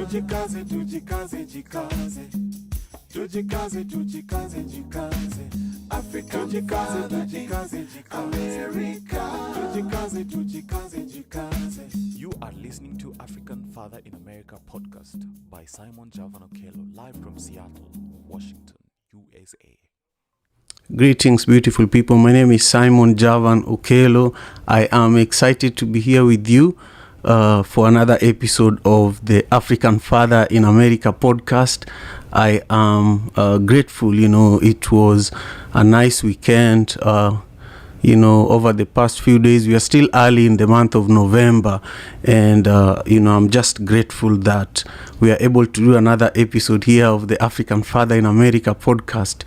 Tujikaze, tujikaze, jikaze. Tujikaze, tujikaze, jikaze. Africa, tujikaze, tujikaze, jikaze. America, tujikaze, tujikaze, jikaze. You are listening to African Father in America podcast by Simon Javan Okello, live from Seattle, Washington, USA. Greetings, beautiful people. My name is Simon Javan Okello. I am excited to be here with you for another episode of the African Father in America podcast. I am grateful. It was a nice weekend. Over the past few days, we are still early in the month of November, and I'm just grateful that we are able to do another episode here of the African Father in America podcast.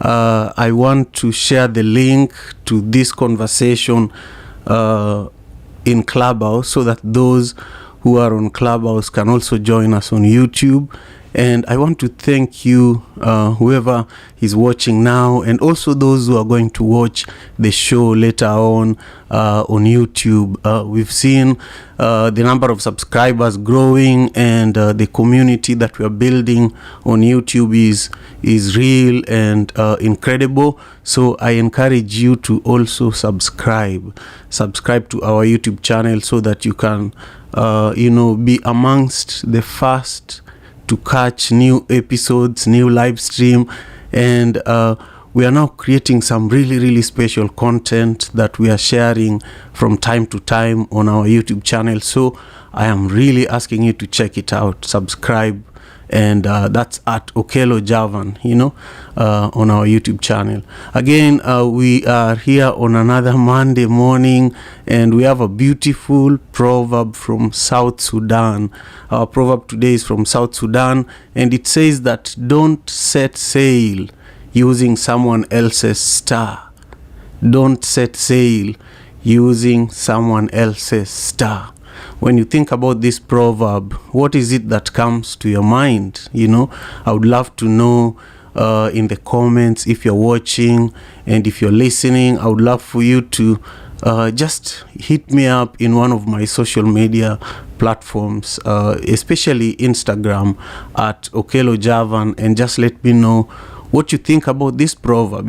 I want to share the link to this conversation in Clubhouse so that those who are on Clubhouse can also join us on YouTube. And I want to thank you, whoever is watching now, and also those who are going to watch the show later on YouTube. We've seen the number of subscribers growing, and the community that we are building on YouTube is real and incredible. So I encourage you to also subscribe to our YouTube channel so that you can, be amongst the first to catch new episodes, new live stream, and we are now creating some really, really special content that we are sharing from time to time on our YouTube channel. So I am really asking you to check it out, subscribe, and that's at Okello Javan, on our YouTube channel. Again, we are here on another Monday morning, and we have a beautiful proverb from South Sudan. Our proverb today is from South Sudan, and it says that don't set sail using someone else's star. Don't set sail using someone else's star. When you think about this proverb, what is it that comes to your mind? I would love to know in the comments if you're watching, and if you're listening, I would love for you to just hit me up in one of my social media platforms, especially Instagram at Okello Javan, and just let me know what you think about this proverb.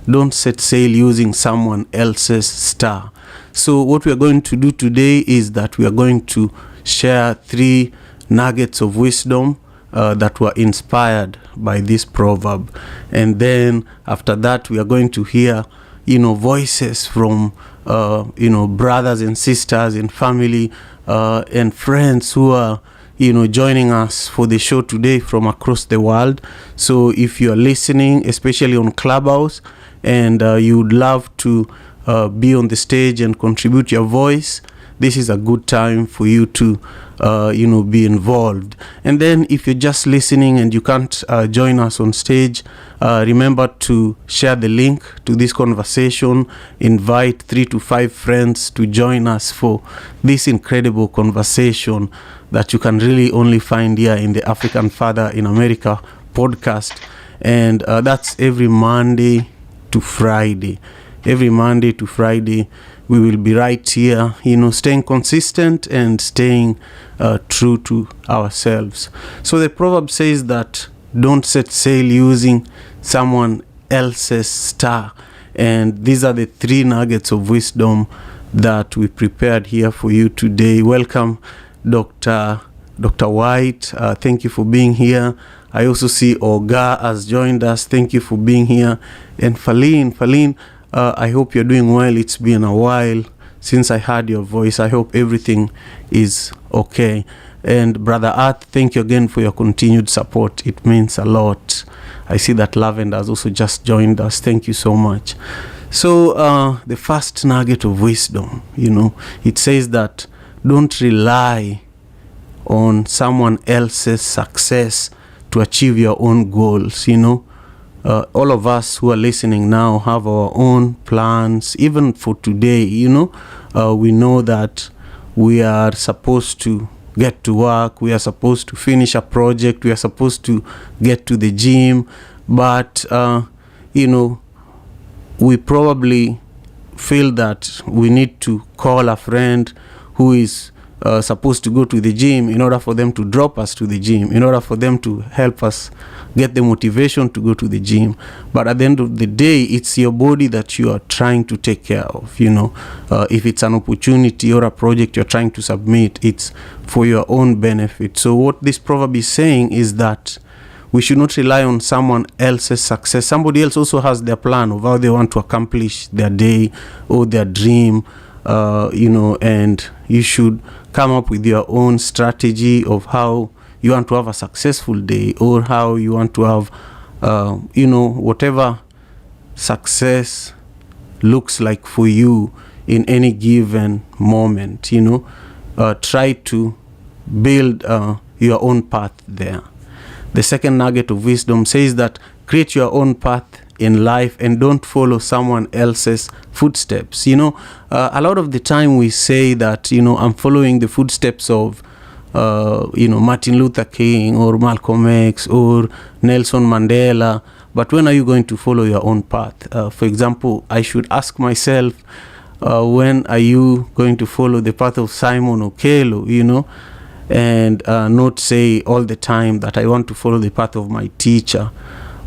Don't set sail using someone else's star. So what we are going to do today is that we are going to share 3 nuggets of wisdom that were inspired by this proverb. And then after that, we are going to hear, voices from, brothers and sisters and family and friends who are, joining us for the show today from across the world. So if you are listening, especially on Clubhouse, and you would love to be on the stage and contribute your voice, this is a good time for you to be involved. And then if you're just listening and you can't join us on stage, remember to share the link to this conversation. Invite 3 to 5 friends to join us for this incredible conversation that you can really only find here in the African Father in America podcast. And that's every Monday to Friday. Every Monday to Friday, we will be right here, staying consistent and staying true to ourselves. So the proverb says that don't set sail using someone else's star. And these are the 3 nuggets of wisdom that we prepared here for you today. Welcome, Dr. White. Thank you for being here. I also see Oga has joined us. Thank you for being here. And Faline, I hope you're doing well. It's been a while since I heard your voice. I hope everything is okay. And Brother Art, thank you again for your continued support. It means a lot. I see that Lavender has also just joined us. Thank you so much. So the first nugget of wisdom, it says that don't rely on someone else's success to achieve your own goals. All of us who are listening now have our own plans, even for today. We know that we are supposed to get to work, we are supposed to finish a project, we are supposed to get to the gym, but we probably feel that we need to call a friend who is supposed to go to the gym in order for them to drop us to the gym, in order for them to help us get the motivation to go to the gym. But at the end of the day, it's your body that you are trying to take care of. If it's an opportunity or a project you're trying to submit, it's for your own benefit. So what this proverb is saying is that we should not rely on someone else's success. Somebody else also has their plan of how they want to accomplish their day or their dream, and you should come up with your own strategy of how you want to have a successful day, or how you want to have, whatever success looks like for you in any given moment. Try to build your own path there. The second nugget of wisdom says that create your own path in life and don't follow someone else's footsteps. A lot of the time we say that, I'm following the footsteps of, Martin Luther King or Malcolm X or Nelson Mandela. But when are you going to follow your own path? For example, I should ask myself, when are you going to follow the path of Simon Okello, and not say all the time that I want to follow the path of my teacher.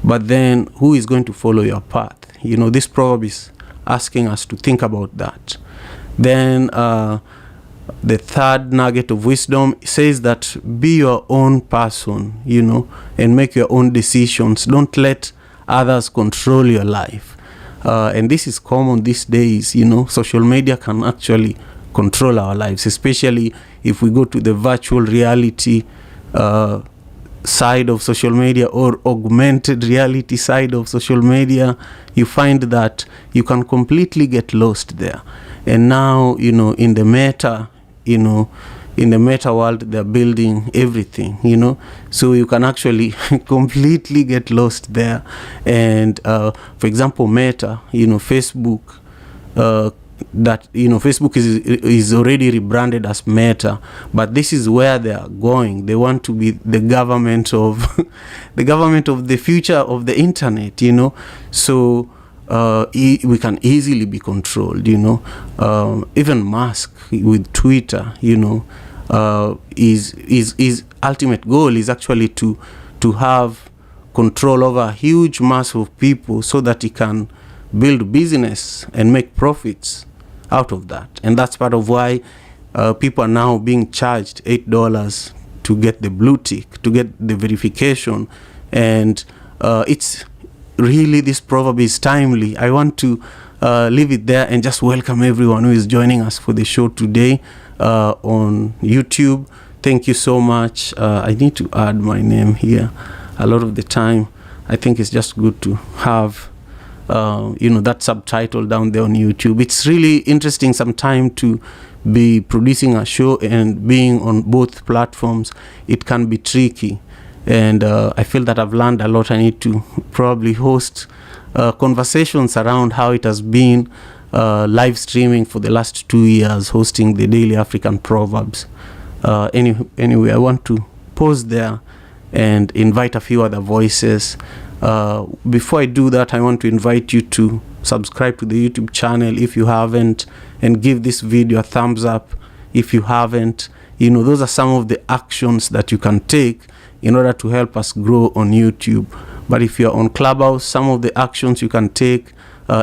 But then who is going to follow your path? This proverb is asking us to think about that. Then the third nugget of wisdom says that be your own person, and make your own decisions. Don't let others control your life. And this is common these days. Social media can actually control our lives, especially if we go to the virtual reality side of social media or augmented reality side of social media. You find that you can completely get lost there. And now, in the meta, in the meta world, they're building everything, so you can actually completely get lost there. And for example, Meta, Facebook, Facebook is already rebranded as Meta, but this is where they are going. They want to be the government of the government of the future of the internet. So we can easily be controlled. Even Musk with Twitter, his ultimate goal is actually to have control over a huge mass of people so that he can build business and make profits out of that. And that's part of why people are now being charged $8 to get the blue tick, to get the verification. And it's really, this proverb is timely. I want to leave it there and just welcome everyone who is joining us for the show today on YouTube. Thank you so much. I need to add my name here. A lot of the time, I think it's just good to have that subtitle down there on YouTube. It's really interesting sometimes to be producing a show and being on both platforms. It can be tricky, and I feel that I've learned a lot. I need to probably host conversations around how it has been live streaming for the last 2 years, hosting the Daily African Proverbs. Anyway, I want to pause there and invite a few other voices. Before I do that, I want to invite you to subscribe to the YouTube channel if you haven't, and give this video a thumbs up if you haven't. Those are some of the actions that you can take in order to help us grow on YouTube. But if you're on Clubhouse, some of the actions you can take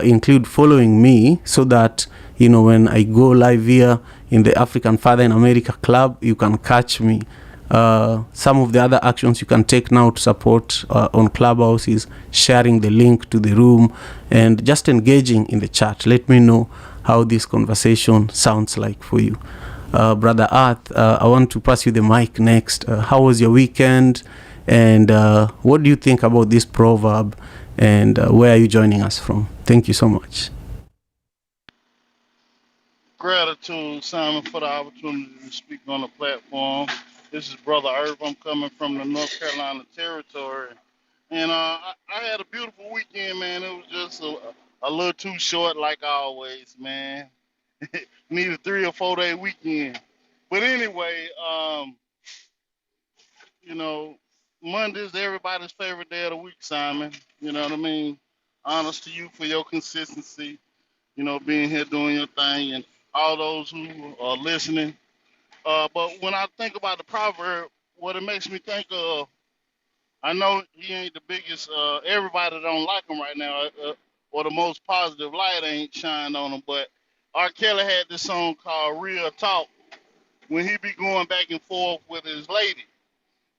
include following me, so that when I go live here in the African Father in America Club, you can catch me. Some of the other actions you can take now to support on Clubhouse is sharing the link to the room and just engaging in the chat. Let me know how this conversation sounds like for you. Brother Earth, I want to pass you the mic next. How was your weekend? And what do you think about this proverb? And where are you joining us from? Thank you so much. Gratitude, Simon, for the opportunity to speak on the platform. This is Brother Irv. I'm coming from the North Carolina territory. And I had a beautiful weekend, man. It was just a little too short, like always, man. Need a 3 or 4 day weekend. But anyway, Monday's everybody's favorite day of the week, Simon. You know what I mean? Honest to you for your consistency, being here doing your thing. And all those who are listening, But when I think about the proverb, what it makes me think of, I know he ain't the biggest. Everybody don't like him right now, or the most positive light ain't shined on him. But R. Kelly had this song called "Real Talk" when he be going back and forth with his lady,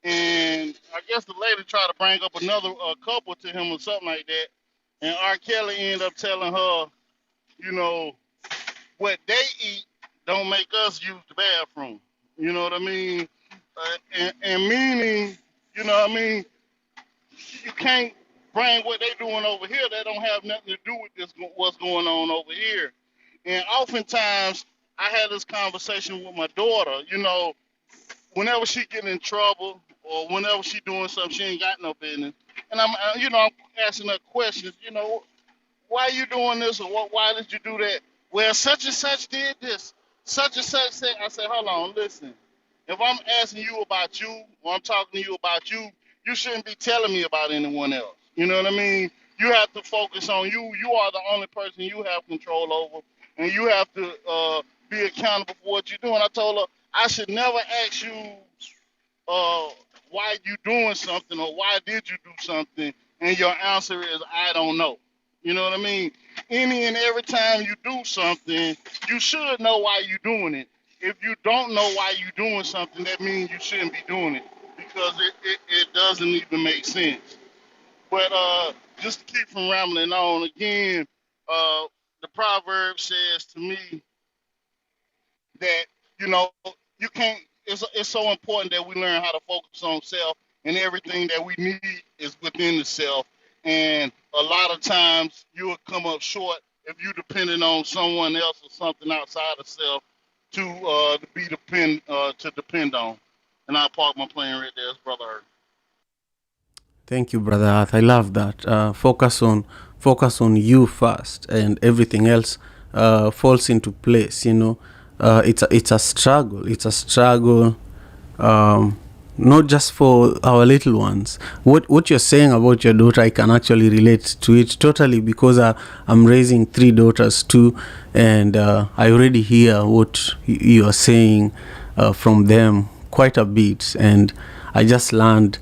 and I guess the lady tried to bring up another couple to him or something like that, and R. Kelly ended up telling her, you know, what they eat don't make us use the bathroom. You know what I mean? And meaning, you know what I mean? You can't bring what they doing over here. That don't have nothing to do with this. What's going on over here? And oftentimes, I had this conversation with my daughter. You know, whenever she get in trouble or whenever she doing something she ain't got no business, and I'm asking her questions. You know, why you doing this or why did you do that? Well, such and such did this. Such and such said. I said, hold on, listen. If I'm asking you about you or I'm talking to you about you, you shouldn't be telling me about anyone else. You know what I mean? You have to focus on you. You are the only person you have control over, and you have to be accountable for what you're doing. I told her I should never ask you why you doing something or why did you do something, and your answer is I don't know. You know what I mean? Any and every time you do something, you should know why you're doing it. If you don't know why you're doing something, that means you shouldn't be doing it because it doesn't even make sense. But just to keep from rambling on, again, the proverb says to me that, you know, you can't, it's so important that we learn how to focus on self, and everything that we need is within the self. And a lot of times you'll come up short if you depending on someone else or something outside of self to depend on. And I'll park my plane right there, Brother Earth. Thank you, Brother Arth. I love that. Focus on you first, and everything else falls into place. You know, it's a struggle. It's a struggle, not just for our little ones. What you're saying about your daughter, I can actually relate to it totally because I'm raising 3 daughters too, and I already hear what you are saying from them quite a bit, and I just learned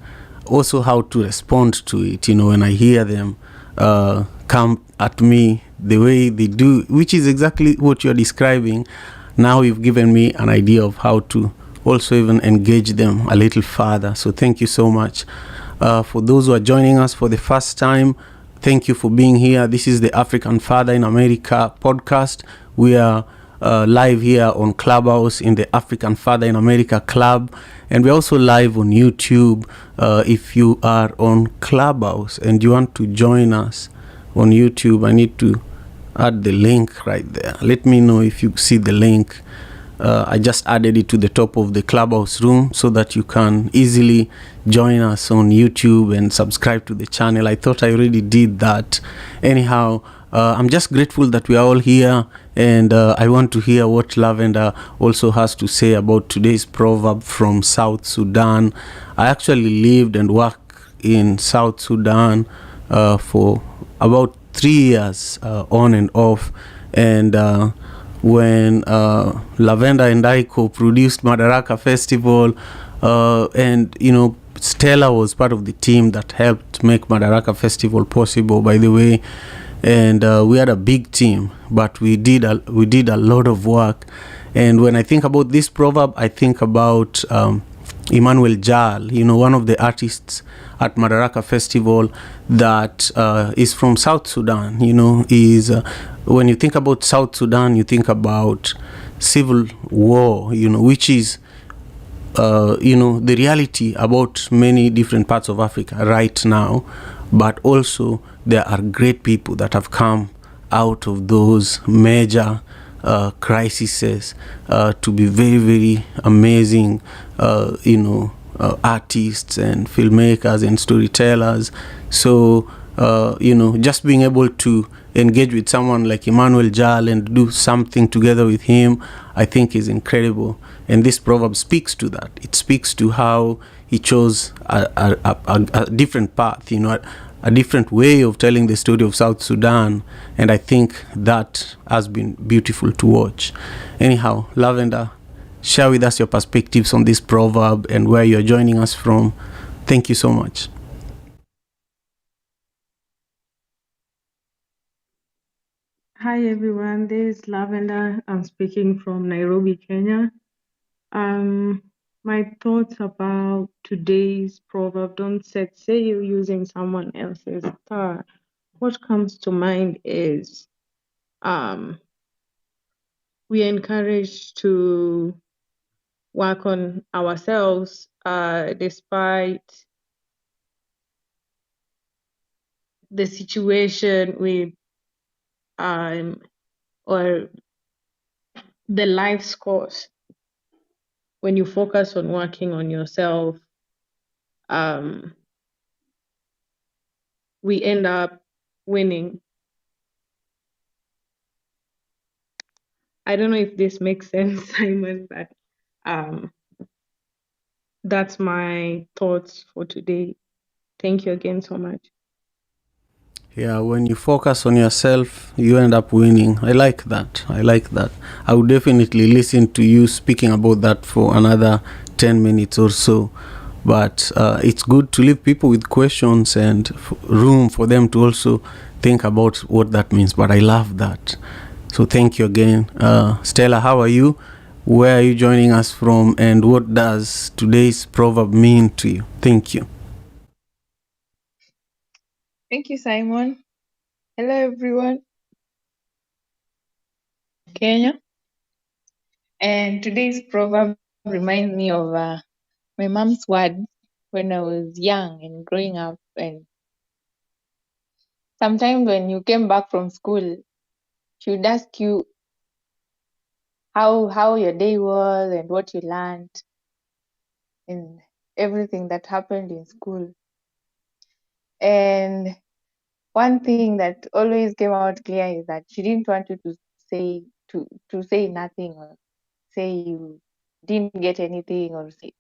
also how to respond to it, you know, when I hear them come at me the way they do, which is exactly what you're describing. Now you've given me an idea of how to also even engage them a little further. So thank you so much. For those who are joining us for the first time, thank you for being here. This is the African Father in America podcast. We are live here on Clubhouse in the African Father in America Club, and we're also live on YouTube. If you are on Clubhouse and you want to join us on YouTube, I need to add the link right there. Let me know if you see the link. I just added it to the top of the Clubhouse room so that you can easily join us on YouTube and subscribe to the channel. I thought I already did that. Anyhow, I'm just grateful that we are all here, and I want to hear what Lavender also has to say about today's proverb from South Sudan. I actually lived and worked in South Sudan for about 3 years on and off, and when Lavender and I co-produced Madaraka Festival, and you know, Stella was part of the team that helped make Madaraka Festival possible, by the way. And we had a big team, but we did a lot of work. And when I think about this proverb, I think about Emmanuel Jal, you know, one of the artists at Madaraka Festival that is from South Sudan. You know, when you think about South Sudan, you think about civil war, you know, which is you know, the reality about many different parts of Africa right now. But also there are great people that have come out of those major crises to be very, very amazing, you know, artists and filmmakers and storytellers. So, you know, just being able to engage with someone like Emmanuel Jal and do something together with him, I think is incredible. And this proverb speaks to that. It speaks to how he chose a different path, you know, a different way of telling the story of South Sudan. And I think that has been beautiful to watch. Anyhow, Lavender, share with us your perspectives on this proverb and where you're joining us from. Thank you so much. Hi everyone, this is Lavender. I'm speaking from Nairobi, Kenya. My thoughts about today's proverb, don't say you're using someone else's star. What comes to mind is we are encouraged to work on ourselves despite the situation with or the life's course. When you focus on working on yourself, we end up winning. I don't know if this makes sense, Simon, but that's my thoughts for today. Thank you again so much. Yeah, when you focus on yourself, you end up winning. I like that. I would definitely listen to you speaking about that for another 10 minutes or so. But it's good to leave people with questions and room for them to also think about what that means. But I love that. So thank you again. Stella, how are you? Where are you joining us from? And what does today's proverb mean to you? Thank you. Thank you, Simon. Hello, everyone. Kenya. And today's proverb reminds me of my mom's words when I was young and growing up. And sometimes when you came back from school, she would ask you how your day was and what you learned and everything that happened in school. And one thing that always came out clear is that she didn't want you to say nothing or say you didn't get anything or say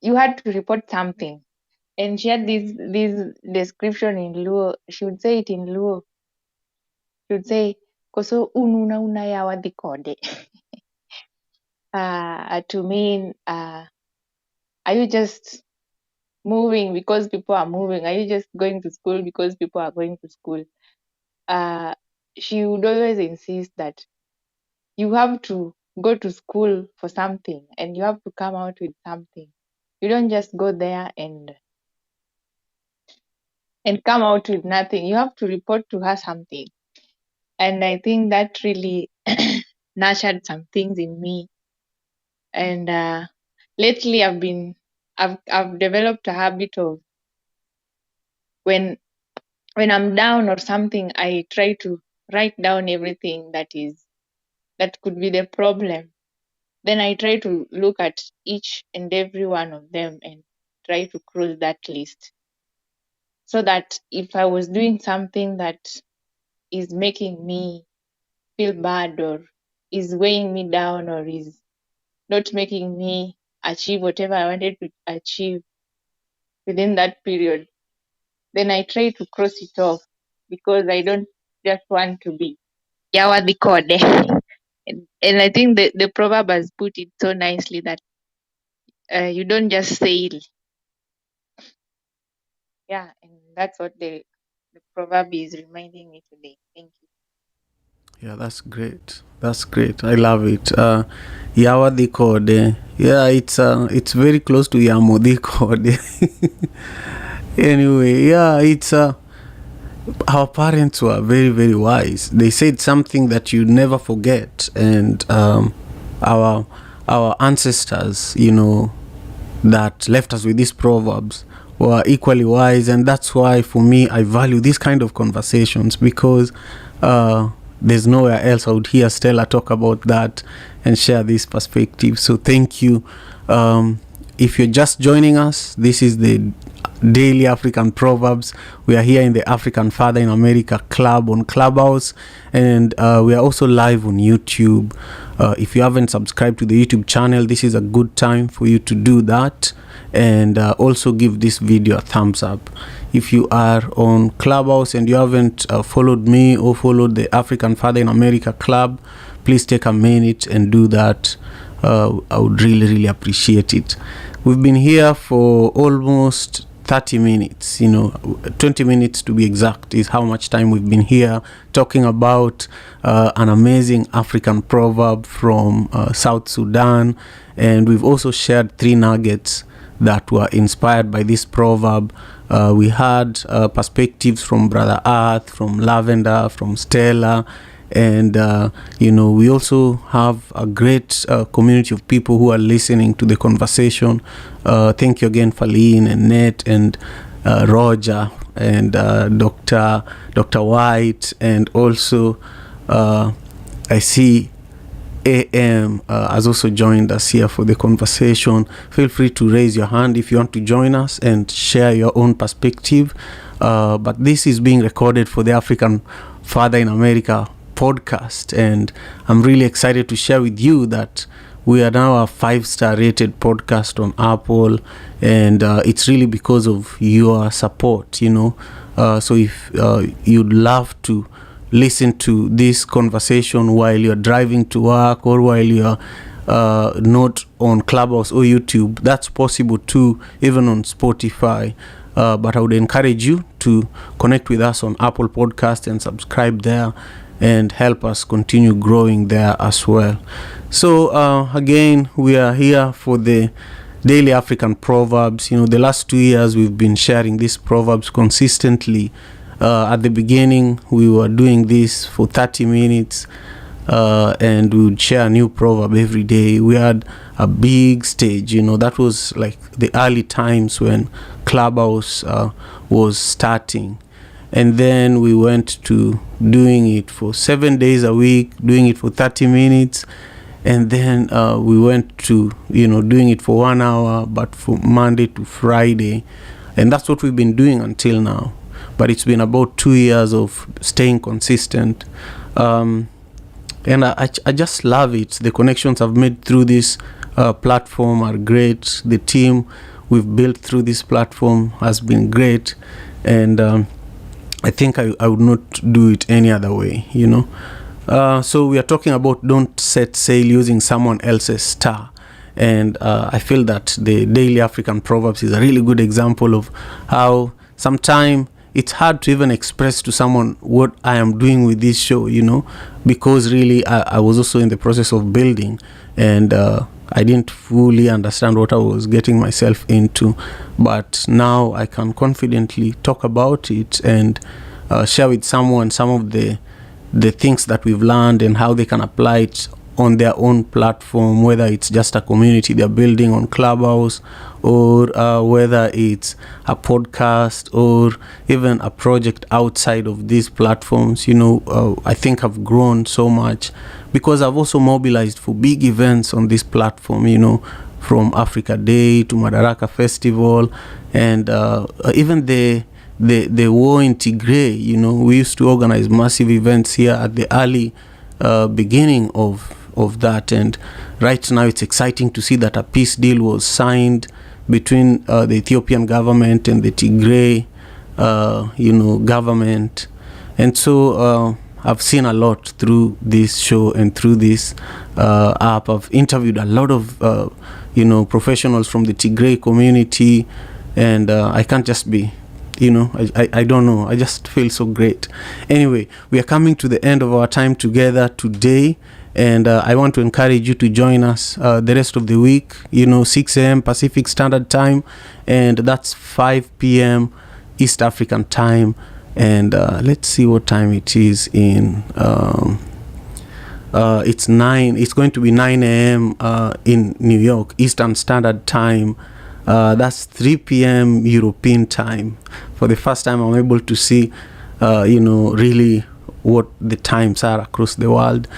you had to report something. And she had this description in Luo. She would say it in Luo. She would say, "Koso ununa unayawa dikode." To mean, are you just moving because people are moving? Are you just going to school because people are going to school? She would always insist that you have to go to school for something and you have to come out with something. You don't just go there and come out with nothing. You have to report to her something. And I think that really nurtured some things in me. And lately I've developed a habit of when I'm down or something, I try to write down everything that could be the problem. Then I try to look at each and every one of them and try to cross that list. So that if I was doing something that is making me feel bad or is weighing me down or is not making me achieve whatever I wanted to achieve within that period, then I try to cross it off because I don't just want to be Yawadhi Kode. And I think the proverb has put it so nicely that you don't just sail. Yeah, and that's what the proverb is reminding me today. Thank you. Yeah, that's great. I love it. Yawadhi Kode. Yeah, it's very close to Yamodhi Kode. Anyway, yeah, it's our parents were very, very wise. They said something that you never forget, and our ancestors, that left us with these proverbs were equally wise, and that's why for me I value these kind of conversations because there's nowhere else I would hear Stella talk about that and share this perspective. So thank you. If you're just joining us, this is the Daily African Proverbs. We are here in the African Father in America Club on Clubhouse, and we are also live on YouTube. If you haven't subscribed to the YouTube channel, this is a good time for you to do that, and also give this video a thumbs up. If you are on Clubhouse and you haven't followed me or followed the African Father in America Club, please take a minute and do that. I would really, really appreciate it. We've been here for almost 30 minutes, 20 minutes to be exact is how much time we've been here talking about an amazing African proverb from South Sudan. And we've also shared 3 nuggets that were inspired by this proverb. We had perspectives from Brother Earth, from Lavender, from Stella, and we also have a great community of people who are listening to the conversation. Thank you again, Faline and Nate and Roger and Dr. White, and also I see AM has also joined us here for the conversation. Feel free to raise your hand if you want to join us and share your own perspective. But this is being recorded for the African Father in America podcast, and I'm really excited to share with you that we are now a 5-star rated podcast on Apple, and it's really because of your support. So if you'd love to listen to this conversation while you're driving to work or while you're not on Clubhouse or YouTube, that's possible too, even on Spotify. But I would encourage you to connect with us on Apple Podcast and subscribe there and help us continue growing there as well. So again, we are here for the Daily African Proverbs. The last 2 years we've been sharing these proverbs consistently. At the beginning, we were doing this for 30 minutes, and we would share a new proverb every day. We had a big stage, that was like the early times when Clubhouse was starting. And then we went to doing it for 7 days a week, doing it for 30 minutes. And then we went to, doing it for 1 hour, but for Monday to Friday. And that's what we've been doing until now. But it's been about 2 years of staying consistent. And I just love it. The connections I've made through this platform are great. The team we've built through this platform has been great. And I think I would not do it any other way, So we are talking about don't set sail using someone else's star. And I feel that the Daily African Proverbs is a really good example of how sometimes it's hard to even express to someone what I am doing with this show, because really I was also in the process of building, and I didn't fully understand what I was getting myself into. But now I can confidently talk about it and share with someone some of the things that we've learned and how they can apply it on their own platform, whether it's just a community they're building on Clubhouse, or whether it's a podcast or even a project outside of these platforms. I think I've grown so much because I've also mobilized for big events on this platform, from Africa Day to Madaraka Festival, and even the war in Tigray. We used to organize massive events here at the early beginning of that, and right now it's exciting to see that a peace deal was signed between the Ethiopian government and the Tigray government. And so I've seen a lot through this show and through this app. I've interviewed a lot of professionals from the Tigray community, and I can't just be I don't know. I just feel so great. Anyway, we are coming to the end of our time together today, and I want to encourage you to join us the rest of the week, 6 a.m. Pacific Standard Time, and that's 5 p.m. East African Time. And let's see what time it is in... it's going to be 9 a.m. In New York, Eastern Standard Time. That's 3 p.m. European time. For the first time, I'm able to see, really what the times are across the world.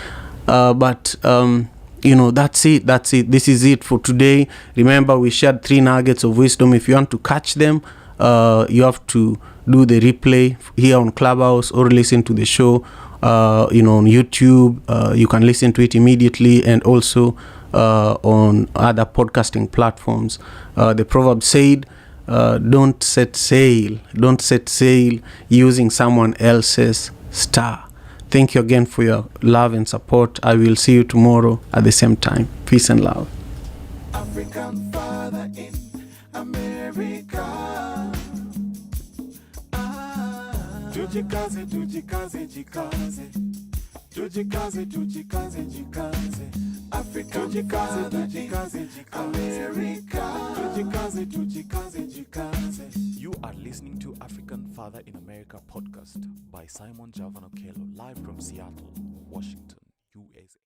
But that's it. This is it for today. Remember, we shared 3 nuggets of wisdom. If you want to catch them, you have to do the replay here on Clubhouse or listen to the show, on YouTube. You can listen to it immediately, and also on other podcasting platforms. The proverb said, don't set sail using someone else's star. thank you again for your love and support. I will see you tomorrow at the same time. Peace and love. African father in America. Tujikaze, tujikaze, jikaze. Tujikaze, tujikaze, jikaze. Africa, tujikaze, tujikaze, jikaze. America. Tujikaze, tujikaze, jikaze. You are listening to African Father in America podcast by Simon Javan Okello, live from Seattle, Washington, USA.